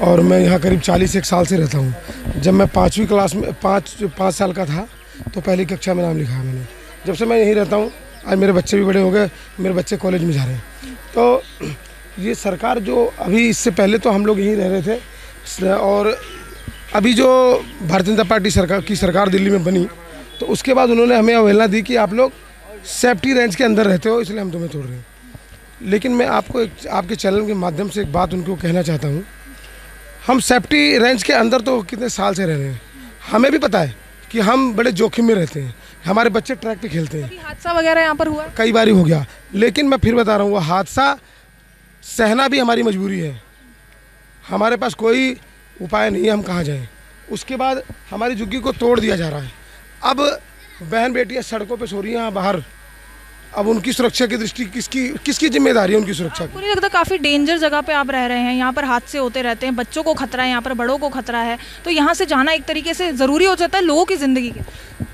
और मैं यहाँ करीब 41 साल से रहता हूँ। जब मैं 5वीं क्लास में 5 साल का था तो पहली कक्षा में नाम लिखा है मैंने। जब से मैं यहीं रहता हूँ, आज मेरे बच्चे भी बड़े हो गए, मेरे बच्चे कॉलेज में जा रहे हैं। तो ये सरकार जो अभी, इससे पहले तो हम लोग यहीं रह रहे थे, और अभी जो भारतीय जनता पार्टी की सरकार दिल्ली में बनी, तो उसके बाद उन्होंने हमें अवहेलना दी कि आप लोग सेफ्टी रेंज के अंदर रहते हो, इसलिए हम तुम्हें छोड़ रहे हैं। लेकिन मैं आपको आपके चैनल के माध्यम से एक बात उनको कहना चाहता हूँ, हम सेफ्टी रेंज के अंदर तो कितने साल से रह रहे हैं, हमें भी पता है कि हम बड़े जोखिम में रहते हैं, हमारे बच्चे ट्रैक पे खेलते हैं। हादसा वगैरह यहाँ पर हुआ? कई बार हो गया, लेकिन मैं फिर बता रहा हूँ, वो हादसा सहना भी हमारी मजबूरी है, हमारे पास कोई उपाय नहीं है, हम कहाँ जाएं। उसके बाद हमारी झुग्गी को तोड़ दिया जा रहा है। अब बहन बेटियाँ सड़कों पे सो रही हैं बाहर, अब उनकी सुरक्षा की दृष्टि किसकी जिम्मेदारी है उनकी सुरक्षा की? मुझे लगता है काफ़ी डेंजर जगह पे आप रह रहे हैं, यहाँ पर हादसे होते रहते हैं, बच्चों को खतरा है, यहाँ पर बड़ों को खतरा है, तो यहाँ से जाना एक तरीके से ज़रूरी हो जाता है लोगों की ज़िंदगी के।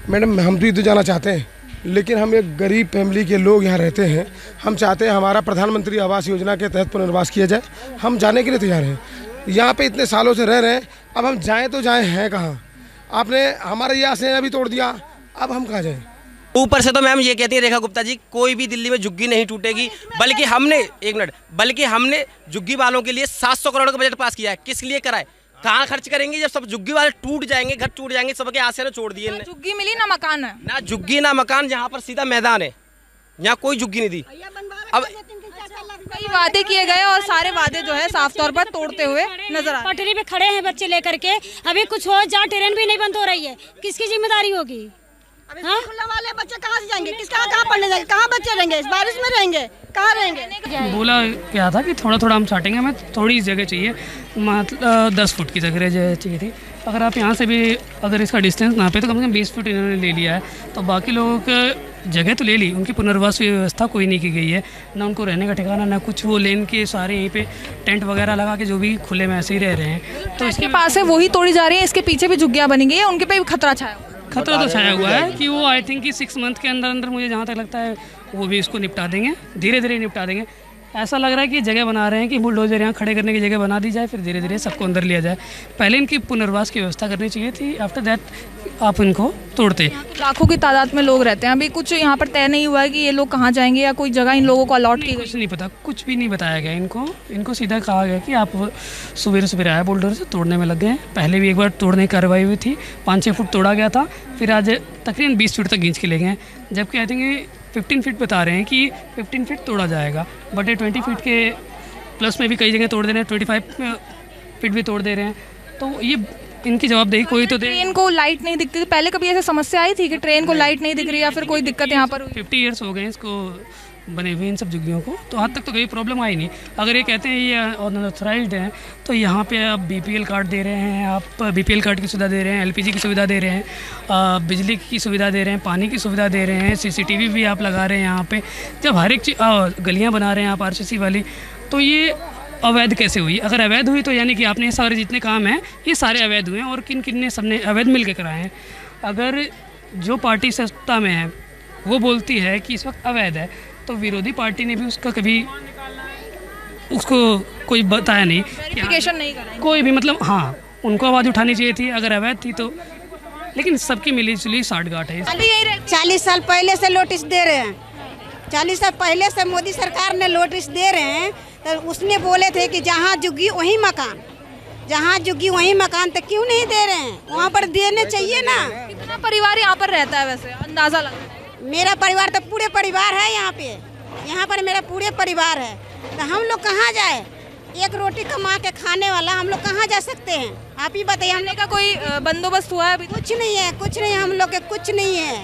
मैडम, हम भी तो जाना चाहते हैं, लेकिन हम एक गरीब फैमिली के लोग यहाँ रहते हैं, हम चाहते हैं हमारा प्रधानमंत्री आवास योजना के तहत पुनर्वास किया जाए, हम जाने के लिए तैयार हैं। यहाँ पे इतने सालों से रह रहे हैं, अब हम जाएँ तो जाएँ हैं कहाँ? आपने हमारा ये आशय भी तोड़ दिया, अब हम कहाँ जाएँ? ऊपर से तो मैम ये कहती है रेखा गुप्ता जी, कोई भी दिल्ली में झुग्गी नहीं टूटेगी, बल्कि हमने झुग्गी वालों के लिए 700 करोड़ का बजट पास किया है। किस लिए कराए, कहाँ खर्च करेंगे? जब सब झुग्गी वाले टूट जाएंगे, घर टूट जाएंगे, सबके आशे ने छोड़ दिए। झुग्गी मिली ना मकान है, ना झुग्गी ना मकान, यहाँ पर सीधा मैदान है, यहाँ कोई झुग्गी नहीं दी। अब कई वादे किए गए और सारे वादे जो है साफ तौर पर तोड़ते हुए नजर आ रहे हैं। पटरी पे खड़े हैं बच्चे लेकर के, अभी कुछ हो, जहाँ ट्रेन भी नहीं बंद हो रही है, किसकी जिम्मेदारी होगी? खुला वाले बच्चे कहाँ से जाएंगे, कहाँ पढ़ने जाएंगे, कहाँ बच्चे रहेंगे, इस बारिश में रहेंगे, कहाँ रहेंगे? बोला क्या था कि थोड़ा थोड़ा हम छाटेंगे, हमें थोड़ी जगह चाहिए, मतलब 10 फुट की जगह चाहिए थी। अगर आप यहाँ से भी अगर इसका डिस्टेंस ना पे तो कम से कम 20 फुट इन्होंने ले लिया है, तो बाकी लोगों को जगह तो ले ली, उनकी पुनर्वास व्यवस्था कोई नहीं की गई है, ना उनको रहने का ठिकाना, ना कुछ। वो लेन के सारे यहीं पे टेंट वगैरह लगा के जो भी खुले में ऐसे ही रह रहे हैं, तो इसके पास है वही तोड़ी जा रही है, इसके पीछे भी झुग्गियाँ बनी गई है, उनके पे भी खतरा छाया हुआ है। खतरा तो छाया हुआ है कि वो आई थिंक कि 6 मंथ के अंदर अंदर, मुझे जहाँ तक लगता है, वो भी इसको निपटा देंगे, धीरे धीरे निपटा देंगे। ऐसा लग रहा है कि जगह बना रहे हैं कि बुलडोजर यहाँ खड़े करने की जगह बना दी जाए, फिर धीरे धीरे सबको अंदर लिया जाए। पहले इनकी पुनर्वास की व्यवस्था करनी चाहिए थी, आफ्टर दैट आप इनको तोड़ते। लाखों की तादाद में लोग रहते हैं, अभी कुछ यहाँ पर तय नहीं हुआ है कि ये लोग कहाँ जाएंगे या कोई जगह इन लोगों को अलॉट की? कुछ नहीं पता, कुछ भी नहीं बताया गया इनको सीधा कहा गया कि आप सुबह आया बुलडोजर से तोड़ने में लग गए हैं। पहले भी एक बार तोड़ने की कार्रवाई हुई थी, 5-6 फुट तोड़ा गया था, फिर आज तकरीबन 20 फीट तक खींच के ले गए हैं, जबकि आई थिंक 15 फीट बता रहे हैं कि 15 फीट तोड़ा जाएगा, बट ये 20 फीट के प्लस में भी कई जगह तोड़ दे रहे हैं, 25 फीट भी तोड़ दे रहे हैं। तो ये इनकी जवाबदेही कोई तो दे। ट्रेन को लाइट नहीं दिखती थी पहले, कभी ऐसे समस्या आई थी कि ट्रेन को लाइट नहीं दिख रही या फिर कोई दिक्कत यहाँ पर? 50 ईयर्स हो गए इसको बने हुए इन सब झुग्गियों को, तो आज तक तो कोई प्रॉब्लम आई नहीं। अगर ये कहते हैं ये अनऑथराइज्ड हैं, तो यहाँ पे आप BPL कार्ड दे रहे हैं, आप BPL कार्ड की सुविधा दे रहे हैं, LPG की सुविधा दे रहे हैं, बिजली की सुविधा दे रहे हैं, पानी की सुविधा दे रहे हैं, CCTV भी आप लगा रहे हैं यहाँ पे, जब हर एक चीज़ गलियाँ बना रहे हैं आप RCC वाली, तो ये अवैध कैसे हुई? अगर अवैध हुई तो यानी कि आपने सारे जितने काम हैं ये सारे अवैध हुए हैं, और किन किन ने सबने अवैध मिल के कराए हैं। अगर जो पार्टी सत्ता में है वो बोलती है कि इस वक्त अवैध है, तो विरोधी पार्टी ने भी उसका कभी उसको कोई बताया नहीं, वेरिफिकेशन नहीं कराई कोई भी, मतलब हाँ उनको आवाज़ उठानी चाहिए थी अगर अवैध थी तो, लेकिन सबकी मिली जुली साठगांठ है। 40 साल पहले से नोटिस दे रहे हैं, 40 साल पहले से मोदी सरकार ने नोटिस दे रहे हैं, तो उसमें बोले थे कि जहाँ झुग्गी वहीं मकान, जहाँ झुग्गी वहीं मकान, तो क्यों नहीं दे रहे हैं? वहाँ पर देने चाहिए ना। कितना परिवार यहाँ पर रहता है वैसे, अंदाजा लगा? मेरा परिवार तो पूरे परिवार है यहाँ पे, यहाँ पर मेरा पूरे परिवार है, तो हम लोग कहाँ जाए? एक रोटी कमा के खाने वाला हम लोग कहाँ जा सकते हैं? आप ही बताइए। हम लोग का कोई बंदोबस्त हुआ है अभी? कुछ नहीं है, कुछ नहीं, हम लोग के कुछ नहीं है।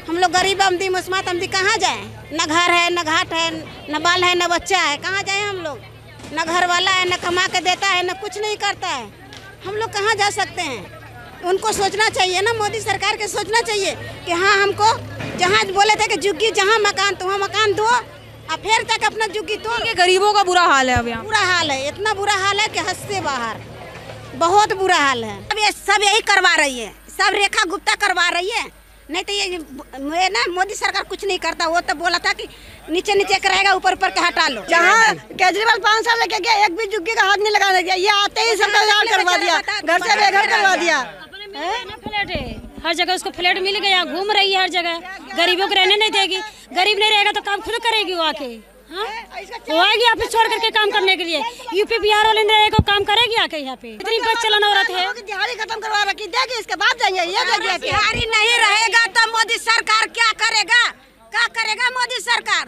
हम लोग गरीब अमदी मुस्मात अमदी कहाँ जाए? न घर है, न घाट है, न बाल है, न बच्चा है, कहाँ जाए हम लोग? न घर वाला है, न कमा के देता है, न कुछ नहीं करता है, हम लोग कहाँ जा सकते हैं? उनको सोचना चाहिए ना, मोदी सरकार के सोचना चाहिए कि हाँ हमको जहाँ बोले थे कि झुग्गी जहाँ मकान तो वहाँ मकान दो, और फिर तक अपना झुग्गी तोड़। गरीबों का बुरा हाल है अब यहाँ, बुरा हाल है, इतना बुरा हाल है कि हद से बाहर, बहुत बुरा हाल है। अब ये सब यही करवा रही है, सब रेखा गुप्ता करवा रही है, नहीं तो ये ना मोदी सरकार कुछ नहीं करता। वो तो बोला था कि नीचे नीचे का रहेगा, ऊपर ऊपर के हटा लो। जहाँ केजरीवाल 5 साल लेके गया, एक भी झुग्गी का हाथ नहीं लगाने दिया, ये आते ही सबका उजाड़ करवा दिया, घर से बेघर करवा दिया। फ्लैट है, हर जगह उसको फ्लैट मिल गया, घूम रही है हर जगह, गरीबों को रहने नहीं देगी। गरीब नहीं रहेगा तो काम खुद करेगी वो आके, वो आएगी ऑफिस छोड़ करके काम करने के लिए। यूपी बिहार वाले नहीं रहेगा, काम करेगी आके यहाँ पे। इतनी बस चलन औरत है, दिहाड़ी खत्म करवा रखी, देगी इसके बाद जाएंगे। ये देखिए दिहाड़ी नहीं रहेगा तो मोदी सरकार क्या करेगा? क्या करेगा मोदी सरकार?